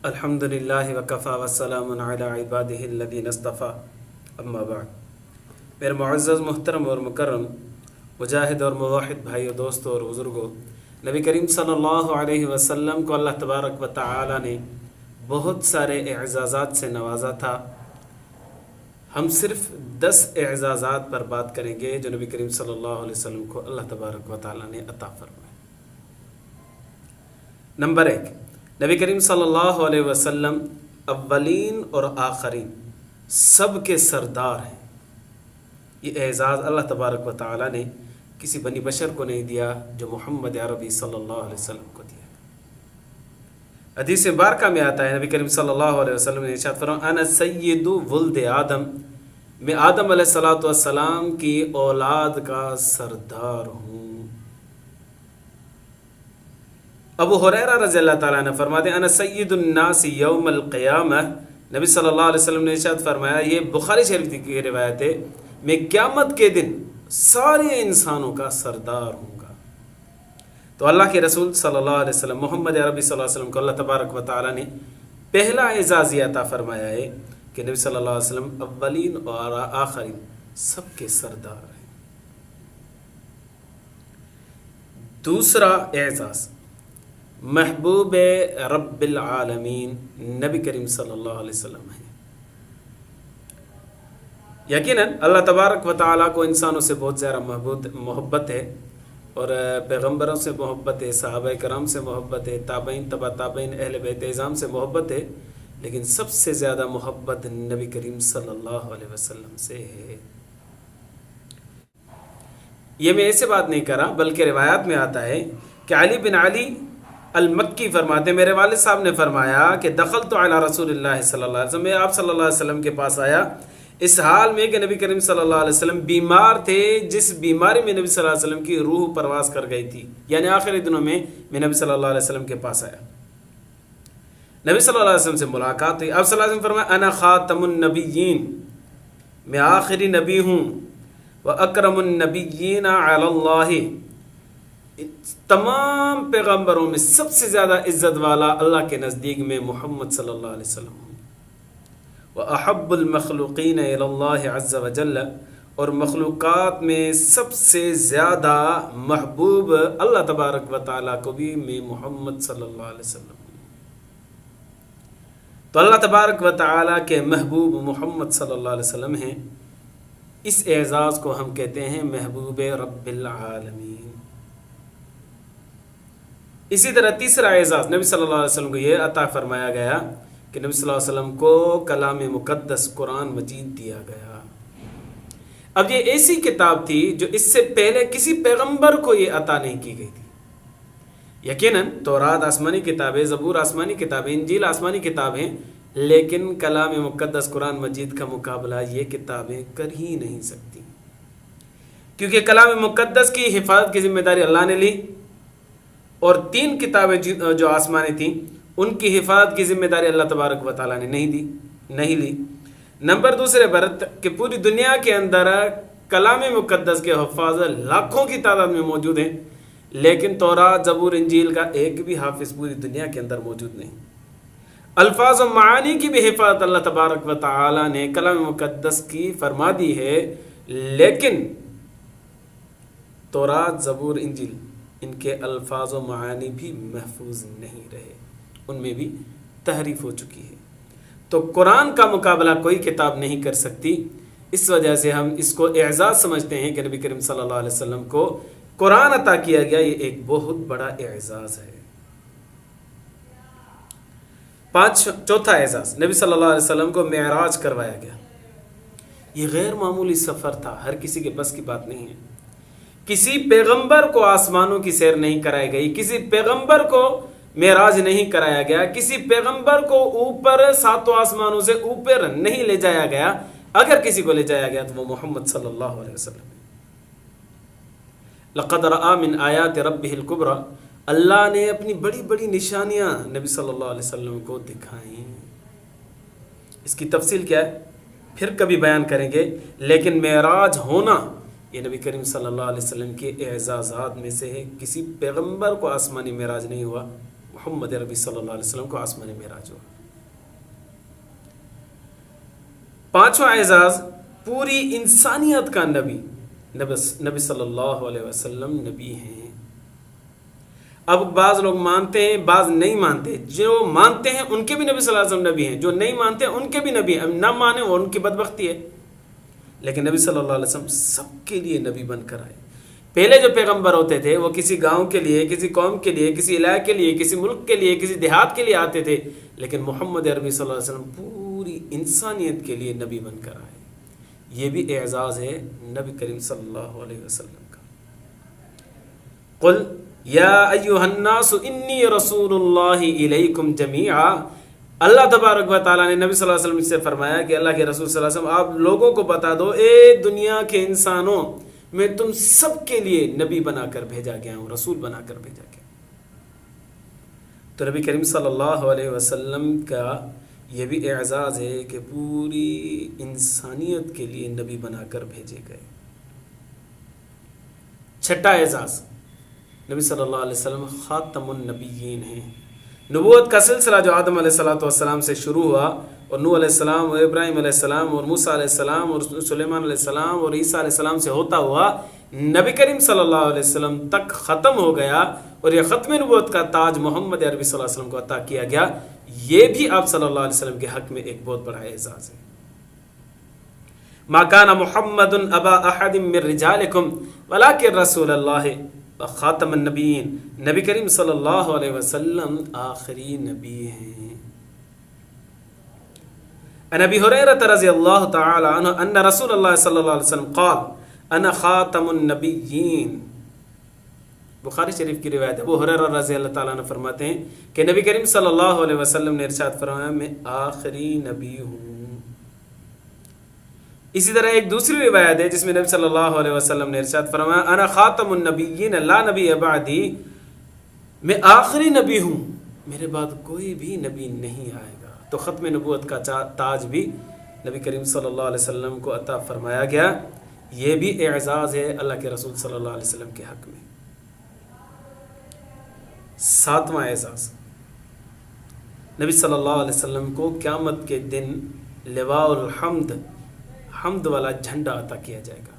الحمد للہ وکفا وسلام علی عبادہ الذین اصطفیٰ اما بعد۔ میرے معزز محترم اور مکرم مجاہد اور موحد بھائیو، دوستوں اور بزرگوں، نبی کریم صلی اللہ علیہ وسلم کو اللہ تبارک و تعالی نے بہت سارے اعزازات سے نوازا تھا۔ ہم صرف 10 اعزازات پر بات کریں گے جو نبی کریم صلی اللہ علیہ وسلم کو اللہ تبارک و تعالی نے عطا فرمائے۔ نمبر 1، نبی کریم صلی اللہ علیہ وسلم اولین اور آخرین سب کے سردار ہیں۔ یہ اعزاز اللہ تبارک و تعالی نے کسی بنی بشر کو نہیں دیا جو محمد عربی صلی اللہ علیہ وسلم کو دیا۔ حدیث مبارکہ میں آتا ہے، نبی کریم صلی اللہ علیہ وسلم نے ارشاد فرمایا، انا سید ولد آدم، میں آدم علیہ السلام کی اولاد کا سردار ہوں۔ ابو ہریرہ رضی اللہ تعالیٰ عنہ فرماتے ہیں، انا سید الناس یوم القیامہ، نبی صلی اللہ علیہ وسلم نے ارشاد فرمایا، یہ بخاری شریف کی روایت ہے، میں قیامت کے دن سارے انسانوں کا سردار ہوں گا۔ تو اللہ کے رسول صلی اللہ علیہ وسلم محمد عربی صلی اللہ علیہ وسلم کو اللہ تبارک و تعالیٰ نے پہلا اعزاز یہ عطا فرمایا ہے کہ نبی صلی اللہ علیہ وسلم اولین اور آخرین سب کے سردار ہیں۔ دوسرا اعزاز محبوب رب العالمین نبی کریم صلی اللہ علیہ وسلم ہے۔ یقیناً اللہ تبارک و تعالیٰ کو انسانوں سے بہت زیادہ محبت ہے، اور پیغمبروں سے محبت ہے، صحابہ کرام سے محبت ہے، تابعین تبع تابعین اہل بیت اعظام سے محبت ہے، لیکن سب سے زیادہ محبت نبی کریم صلی اللہ علیہ وسلم سے ہے۔ یہ میں ایسے بات نہیں کر رہا، بلکہ روایات میں آتا ہے کہ علی بن علی المکی فرماتے ہیں، میرے والد صاحب نے فرمایا کہ دخلت علی رسول اللہ صلی اللہ علیہ وسلم، میں آپ صلی اللہ علیہ وسلم کے پاس آیا اس حال میں کہ نبی کریم صلی اللہ علیہ وسلم بیمار تھے، جس بیماری میں نبی صلی اللہ علیہ وسلم کی روح پرواز کر گئی تھی، یعنی آخری دنوں میں نبی صلی اللہ علیہ وسلم کے پاس آیا، نبی صلی اللہ علیہ وسلم سے ملاقات ہوئی۔ آپ صلی اللہ علیہ وسلم فرمایا، انا خاتم النبیین، میں آخری نبی ہوں، واکرم النبیین علی اللہ، تمام پیغمبروں میں سب سے زیادہ عزت والا اللہ کے نزدیک میں محمد صلی اللہ علیہ وسلم ہوں، وَأَحَبُّ الْمَخْلُوقِينَ إِلَى اللَّهِ عَزَّ وَجَلَّ، اور مخلوقات میں سب سے زیادہ محبوب اللہ تبارک و تعالیٰ کو بھی میں محمد صلی اللہ علیہ وسلم ہوں۔ تو اللہ تبارک و تعالیٰ کے محبوب محمد صلی اللہ علیہ وسلم ہیں۔ اس اعزاز کو ہم کہتے ہیں محبوب رب العالمین۔ اسی طرح تیسرا اعزاز نبی صلی اللہ علیہ وسلم کو یہ عطا فرمایا گیا کہ نبی صلی اللہ علیہ وسلم کو کلام مقدس قرآن مجید دیا گیا۔ اب یہ ایسی کتاب تھی جو اس سے پہلے کسی پیغمبر کو یہ عطا نہیں کی گئی تھی۔ یقیناً تورات آسمانی کتاب ہے، زبور آسمانی کتاب ہے، انجیل آسمانی کتاب ہیں، لیکن کلام مقدس قرآن مجید کا مقابلہ یہ کتابیں کر ہی نہیں سکتی، کیونکہ کلام مقدس کی حفاظت کی ذمہ داری اللہ نے لی، اور 3 کتابیں جو آسمانی تھیں ان کی حفاظت کی ذمہ داری اللہ تبارک و تعالیٰ نے نہیں لی۔ نمبر دوسرے پر کہ پوری دنیا کے اندر کلام مقدس کے حفاظ لاکھوں کی تعداد میں موجود ہیں، لیکن تورات زبور انجیل کا ایک بھی حافظ پوری دنیا کے اندر موجود نہیں۔ الفاظ و معانی کی بھی حفاظت اللہ تبارک و تعالیٰ نے کلام مقدس کی فرما دی ہے، لیکن تورات زبور انجیل ان کے الفاظ و معانی بھی محفوظ نہیں رہے، ان میں بھی تحریف ہو چکی ہے۔ تو قرآن کا مقابلہ کوئی کتاب نہیں کر سکتی، اس وجہ سے ہم اس کو اعزاز سمجھتے ہیں کہ نبی کریم صلی اللہ علیہ وسلم کو قرآن عطا کیا گیا، یہ ایک بہت بڑا اعزاز ہے۔ چوتھا اعزاز، نبی صلی اللہ علیہ وسلم کو معراج کروایا گیا۔ یہ غیر معمولی سفر تھا، ہر کسی کے بس کی بات نہیں ہے۔ کسی پیغمبر کو آسمانوں کی سیر نہیں کرائی گئی، کسی پیغمبر کو معراج نہیں کرایا گیا، کسی پیغمبر کو اوپر 7 آسمانوں سے اوپر نہیں لے جایا گیا۔ اگر کسی کو لے جایا گیا تو وہ محمد صلی اللہ علیہ وسلم ہے۔ لقد رأى من آیات ربہ الکبریٰ، اللہ نے اپنی بڑی بڑی نشانیاں نبی صلی اللہ علیہ وسلم کو دکھائیں۔ اس کی تفصیل کیا ہے پھر کبھی بیان کریں گے، لیکن معراج ہونا یہ نبی کریم صلی اللہ علیہ وسلم کے اعزازات میں سے ہے۔ کسی پیغمبر کو آسمانی معراج نہیں ہوا، محمد عربی صلی اللہ علیہ وسلم کو آسمان معراج ہوا۔ پانچواں اعزاز، پوری انسانیت کا نبی، نبی صلی اللہ علیہ وسلم نبی ہیں۔ اب بعض لوگ مانتے ہیں، بعض نہیں مانتے۔ جو مانتے ہیں ان کے بھی نبی صلی اللہ علیہ وسلم نبی ہیں، جو نہیں مانتے ان کے بھی نبی ہیں۔ نہ مانے وہ ان کی بدبختی ہے، لیکن نبی صلی اللہ علیہ وسلم سب کے لیے نبی بن کر آئے۔ پہلے جو پیغمبر ہوتے تھے وہ کسی گاؤں کے لیے، کسی قوم کے لیے، کسی علاقے کے لیے، کسی ملک کے لیے، کسی دیہات کے لیے آتے تھے، لیکن محمد عربی صلی اللہ علیہ وسلم پوری انسانیت کے لیے نبی بن کر آئے۔ یہ بھی اعزاز ہے نبی کریم صلی اللہ علیہ وسلم کا۔ قل یا ایھا الناس انی رسول اللہ الیکم جمیعا، اللہ تبارک و تعالیٰ نے نبی صلی اللہ علیہ وسلم سے فرمایا کہ اللہ کے رسول صلی اللہ علیہ وسلم آپ لوگوں کو بتا دو، اے دنیا کے انسانوں، میں تم سب کے لیے نبی بنا کر بھیجا گیا ہوں، رسول بنا کر بھیجا گیا۔ تو نبی کریم صلی اللہ علیہ وسلم کا یہ بھی اعزاز ہے کہ پوری انسانیت کے لیے نبی بنا کر بھیجے گئے۔ چھٹا اعزاز، نبی صلی اللہ علیہ وسلم خاتم النبیین ہیں۔ نبوت کا سلسلہ جو آدم علیہ السلام سے شروع ہوا اور نوح علیہ السلام اور ابراہیم علیہ السلام اور موسیٰ علیہ السلام اور سلیمان علیہ السلام اور عیسیٰ علیہ السلام سے ہوتا ہوا نبی کریم صلی اللہ علیہ وسلم تک ختم ہو گیا، اور یہ ختم نبوت کا تاج محمد عربی صلی اللہ علیہ وسلم کو عطا کیا گیا۔ یہ بھی آپ صلی اللہ علیہ وسلم کے حق میں ایک بہت بڑا اعزاز ہے۔ ما کان محمد ابا احد من رجالکم ولکن رسول اللہ خاتم النبیین، نبی کریم صلی اللہ علیہ وسلم آخری نبی ہیں۔ عن ابی ہریرہ رضی اللہ تعالی عنہ ان رسول اللہ صلی اللہ علیہ وسلم قال انا خاتم النبیین، بخاری شریف کی روایت ہے۔ ابو ہریرہ رضی اللہ تعالیٰ عنہ فرماتے ہیں کہ نبی کریم صلی اللہ علیہ وسلم نے ارشاد فرمایا میں آخری نبی ہوں۔ اسی طرح ایک دوسری روایت ہے جس میں نبی صلی اللہ علیہ وسلم نے ارشاد فرمایا انا خاتم النبیین لا نبی بعدی، میں آخری نبی ہوں، میرے بعد کوئی بھی نبی نہیں آئے گا۔ تو ختم نبوت کا تاج بھی نبی کریم صلی اللہ علیہ وسلم کو عطا فرمایا گیا۔ یہ بھی اعزاز ہے اللہ کے رسول صلی اللہ علیہ وسلم کے حق میں۔ ساتواں اعزاز، نبی صلی اللہ علیہ وسلم کو قیامت کے دن لواء الحمد، حمد والا جھنڈا عطا کیا جائے گا۔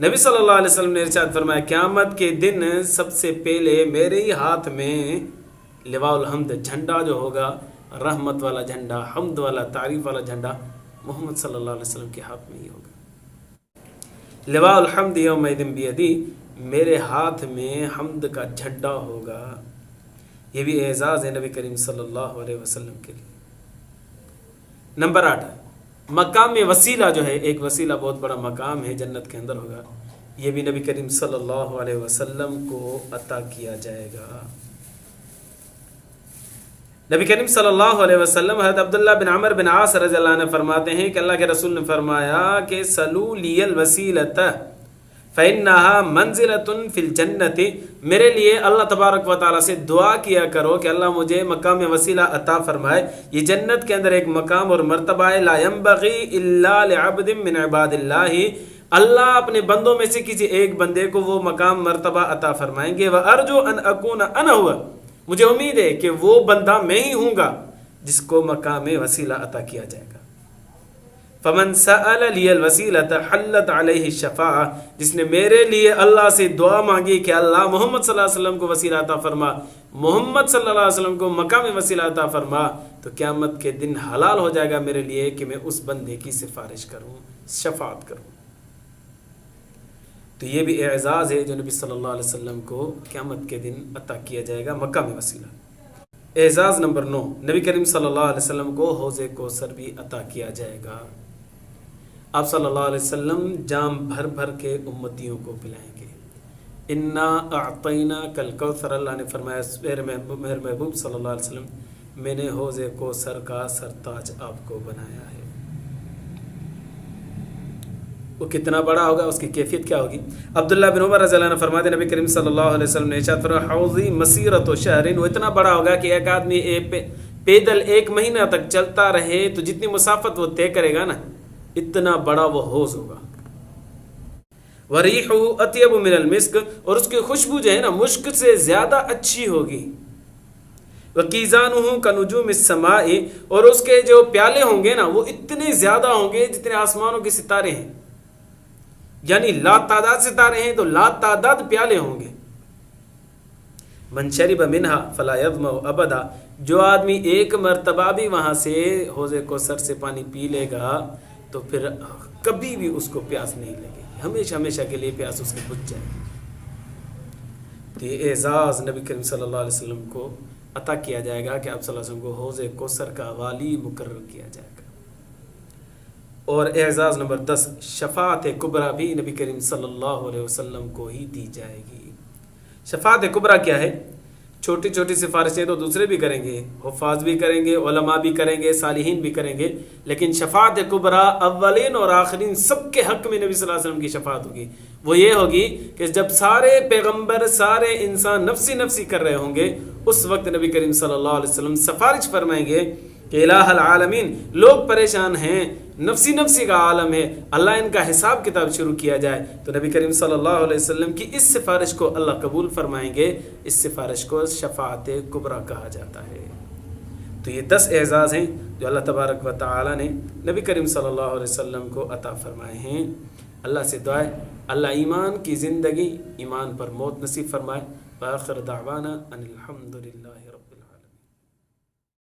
نبی صلی اللہ علیہ وسلم نے ارشاد فرمایا قیامت کے دن سب سے پہلے میرے ہی ہاتھ میں لواء الحمد جھنڈا جو ہوگا، رحمت والا جھنڈا، حمد والا، تعریف والا جھنڈا محمد صلی اللہ علیہ وسلم کے ہاتھ میں ہی ہوگا۔ لواء الحمد یومئذ بیدی، میرے ہاتھ میں حمد کا جھنڈا ہوگا۔ یہ بھی اعزاز ہے نبی کریم صلی اللہ علیہ وسلم کے لیے۔ نمبر 8، مقام وسیلہ جو ہے، ایک وسیلہ بہت بڑا مقام ہے جنت کے اندر ہوگا، یہ بھی نبی کریم صلی اللہ علیہ وسلم کو عطا کیا جائے گا۔ نبی کریم صلی اللہ علیہ وسلم حضرت عبداللہ بن عمر بن عاص رضی اللہ عنہ فرماتے ہیں کہ اللہ کے رسول نے فرمایا کہ سلو لی الوسیلۃ فإنها منزلۃ فی الجنۃ، میرے لیے اللہ تبارک و تعالیٰ سے دعا کیا کرو کہ اللہ مجھے مقام وسیلہ عطا فرمائے۔ یہ جنت کے اندر ایک مقام اور مرتبہ ہے، لا ينبغی الا لعبد من عباد اللہ، اللہ اپنے بندوں میں سے کسی ایک بندے کو وہ مقام مرتبہ عطا فرمائیں گے۔ وارجو ان اکون انا هو، مجھے امید ہے کہ وہ بندہ میں ہی ہوں گا جس کو مقام وسیلہ عطا کیا جائے گا۔ فمن سأل لی الوسیلۃ حلت علیہ الشفاعہ، جس نے میرے لیے اللہ سے دعا مانگی کہ اللہ محمد صلی اللہ علیہ وسلم کو وسیلہ عطا فرما، محمد صلی اللہ علیہ وسلم کو مقام وسیلہ عطا فرما، تو قیامت کے دن حلال ہو جائے گا میرے لیے کہ میں اس بندے کی سفارش کروں، شفاعت کروں۔ تو یہ بھی اعزاز ہے جو نبی صلی اللہ علیہ وسلم کو قیامت کے دن عطا کیا جائے گا، مقام وسیلہ۔ اعزاز نمبر 9، نبی کریم صلی اللہ علیہ وسلم کو حوض کوثر بھی عطا کیا جائے گا۔ آپ صلی اللہ علیہ وسلم جام بھر بھر کے امتیوں کو پلائیں گے۔ انا اعطیناک الکوثر، اللہ نے فرمایا میرے محبوب صلی اللہ علیہ وسلم میں نے حوض کوثر کا سرتاج آپ کو بنایا ہے۔ وہ کتنا بڑا ہوگا، اس کی کیفیت کیا ہوگی؟ عبداللہ بن عمر رضی اللہ عنہ فرماتے نبی کریم صلی اللہ علیہ وسلم نے ارشاد فرمایا حوضی مسیرۃ شہر، وہ اتنا بڑا ہوگا کہ ایک آدمی پیدل 1 مہینہ تک چلتا رہے تو جتنی مسافت وہ طے کرے گا نا، اتنا بڑا وہ حوض ہوگا۔ وریحہ اطیب من المسک، اور اس کی خوشبو جو ہے نا مشک سے زیادہ اچھی ہوگی۔ وَقِيزَانُهُ كَنُجُومِ السَّمَاءِ، اور اس کے جو پیالے ہوں گے نا وہ اتنے زیادہ ہوں گے جتنے آسمانوں کے ستارے ہیں، یعنی لا تعداد ستارے ہیں تو لا تعداد پیالے ہوں گے. من شرب منها فلا يظمأ ابدا، جو آدمی ایک مرتبہ بھی وہاں سے حوض کوثر سے پانی پی لے گا تو پھر کبھی بھی اس کو پیاس نہیں لگے گی، ہمیشہ ہمیشہ کے لیے پیاس اس کی بجھ جائے گی. تو یہ اعزاز نبی کریم صلی اللہ علیہ وسلم کو عطا کیا جائے گا کہ آپ صلی اللہ علیہ وسلم کو حوض کوثر کا والی مقرر کیا جائے گا. اور اعزاز نمبر 10، شفاعت کبریٰ بھی نبی کریم صلی اللہ علیہ وسلم کو ہی دی جائے گی. شفاعت کبریٰ کیا ہے؟ چھوٹی چھوٹی سفارشیں تو دوسرے بھی کریں گے، حفاظ بھی کریں گے، علماء بھی کریں گے، صالحین بھی کریں گے، لیکن شفاعت کبریٰ اولین اور آخرین سب کے حق میں نبی صلی اللہ علیہ وسلم کی شفاعت ہوگی. وہ یہ ہوگی کہ جب سارے پیغمبر سارے انسان نفسی نفسی کر رہے ہوں گے، اس وقت نبی کریم صلی اللہ علیہ وسلم سفارش فرمائیں گے کہ الہ العالمین، لوگ پریشان ہیں، نفسی نفسی کا عالم ہے، اللہ ان کا حساب کتاب شروع کیا جائے. تو نبی کریم صلی اللہ علیہ وسلم کی اس سفارش کو اللہ قبول فرمائیں گے. اس سفارش کو شفاعت کبریٰ کہا جاتا ہے. تو یہ 10 اعزاز ہیں جو اللہ تبارک و تعالی نے نبی کریم صلی اللہ علیہ وسلم کو عطا فرمائے ہیں. اللہ سے دعائے اللہ ایمان کی زندگی، ایمان پر موت نصیب فرمائے. وآخر دعوانا ان الحمد للہ رب